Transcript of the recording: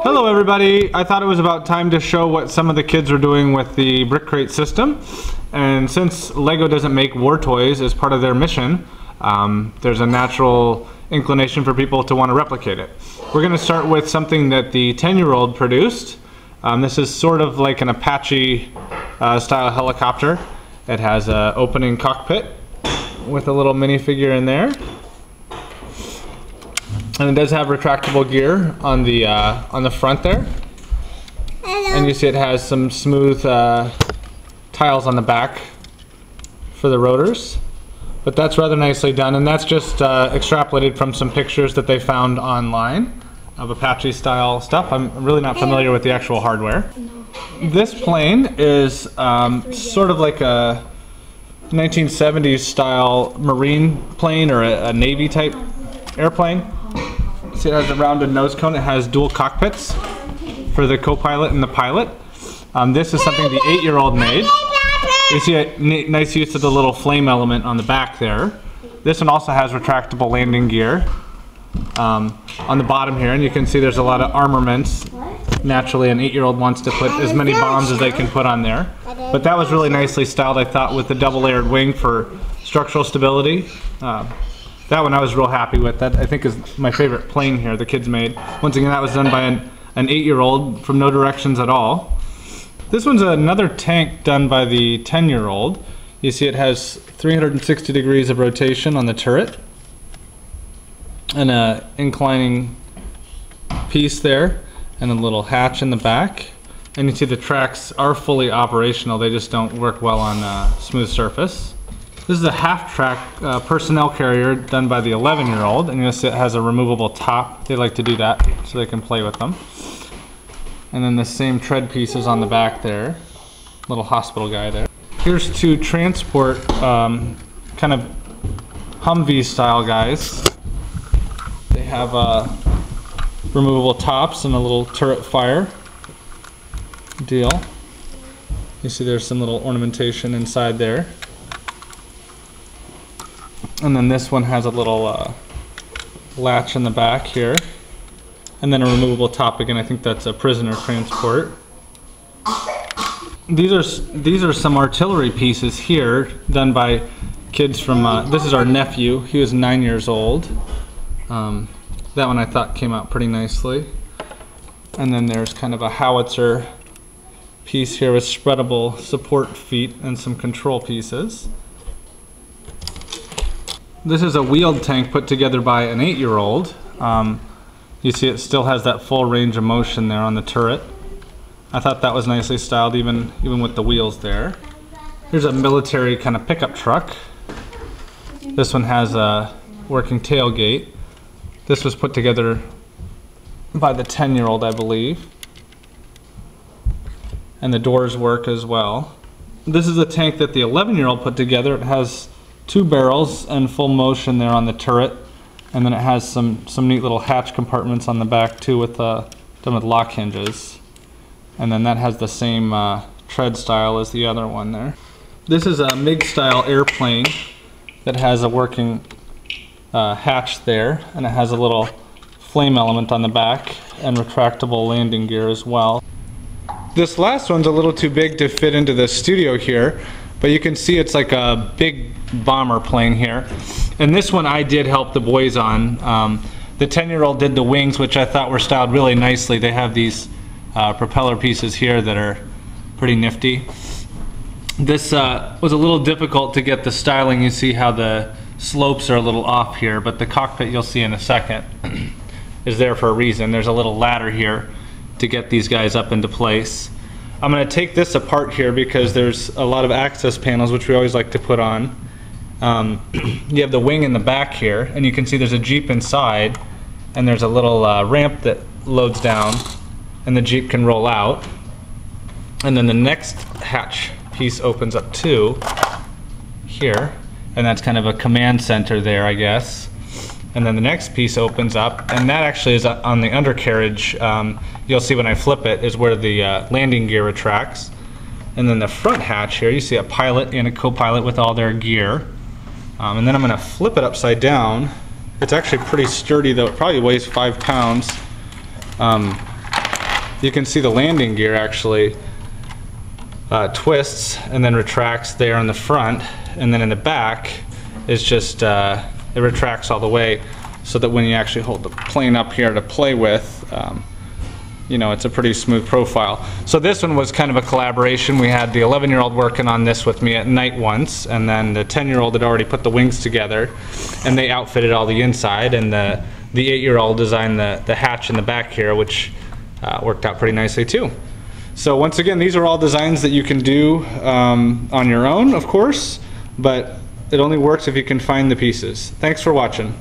Hello everybody! I thought it was about time to show what some of the kids are doing with the brikcrate system. And since LEGO doesn't make war toys as part of their mission, there's a natural inclination for people to want to replicate it. We're going to start with something that the 10-year-old produced. This is sort of like an Apache style helicopter. It has an opening cockpit with a little minifigure in there. And it does have retractable gear on the front there. And you see it has some smooth tiles on the back for the rotors. But that's rather nicely done, and that's just extrapolated from some pictures that they found online of Apache style stuff. I'm really not familiar with the actual hardware. This plane is sort of like a 1970s style marine plane or a Navy type airplane. See, it has a rounded nose cone. It has dual cockpits for the co-pilot and the pilot. This is something the 8-year-old made. You see a nice use of the little flame element on the back there. This one also has retractable landing gear on the bottom here, and you can see there's a lot of armaments. Naturally, an 8-year-old wants to put as many bombs as they can put on there. But that was really nicely styled, I thought, with the double-layered wing for structural stability. That one I was real happy with. That I think is my favorite plane here the kids made. Once again, that was done by an 8-year-old from no directions at all. This one's another tank done by the 10-year-old. You see it has 360 degrees of rotation on the turret and a inclining piece there and a little hatch in the back. And you see the tracks are fully operational. They just don't work well on a smooth surface. This is a half-track personnel carrier done by the 11-year-old, and you'll see it has a removable top. They like to do that so they can play with them. And then the same tread pieces on the back there. Little hospital guy there. Here's two transport kind of Humvee style guys. They have removable tops and a little turret fire deal. You see there's some little ornamentation inside there. And then this one has a little latch in the back here. And then a removable top again. I think that's a prisoner transport. These are some artillery pieces here done by kids from, this is our nephew. He was 9 years old. That one I thought came out pretty nicely. And then there's kind of a howitzer piece here with spreadable support feet and some control pieces. This is a wheeled tank put together by an 8-year-old. You see it still has that full range of motion there on the turret. I thought that was nicely styled even with the wheels there. Here's a military kind of pickup truck. This one has a working tailgate. This was put together by the 10-year-old, I believe. And the doors work as well. This is a tank that the 11-year-old put together. It has 2 barrels and full motion there on the turret, and then it has some neat little hatch compartments on the back too with done with lock hinges, and then that has the same tread style as the other one there. This is a MiG style airplane that has a working hatch there, and it has a little flame element on the back and retractable landing gear as well. This last one's a little too big to fit into the studio here, but you can see it's like a big bomber plane here. And this one I did help the boys on. The 10-year-old did the wings, which I thought were styled really nicely. They have these propeller pieces here that are pretty nifty. This was a little difficult to get the styling. You see how the slopes are a little off here, but the cockpit you'll see in a second is there for a reason. There's a little ladder here to get these guys up into place. I'm going to take this apart here because there's a lot of access panels which we always like to put on. You have the wing in the back here, and you can see there's a Jeep inside, and there's a little ramp that loads down, and the Jeep can roll out. And then the next hatch piece opens up too, here, and that's kind of a command center there, I guess. And then the next piece opens up, and that actually is on the undercarriage. You'll see when I flip it is where the landing gear retracts. And then the front hatch here, you see a pilot and a co-pilot with all their gear. And then I'm going to flip it upside down. It's actually pretty sturdy though, it probably weighs 5 pounds. you can see the landing gear actually twists and then retracts there in the front, and then in the back is just it retracts all the way, so that when you actually hold the plane up here to play with, you know, it's a pretty smooth profile. So this one was kind of a collaboration. We had the 11-year-old working on this with me at night once, and then the 10-year-old had already put the wings together, and they outfitted all the inside, and the 8-year-old designed the hatch in the back here, which worked out pretty nicely too. So once again, these are all designs that you can do on your own, of course, but it only works if you can find the pieces. Thanks for watching.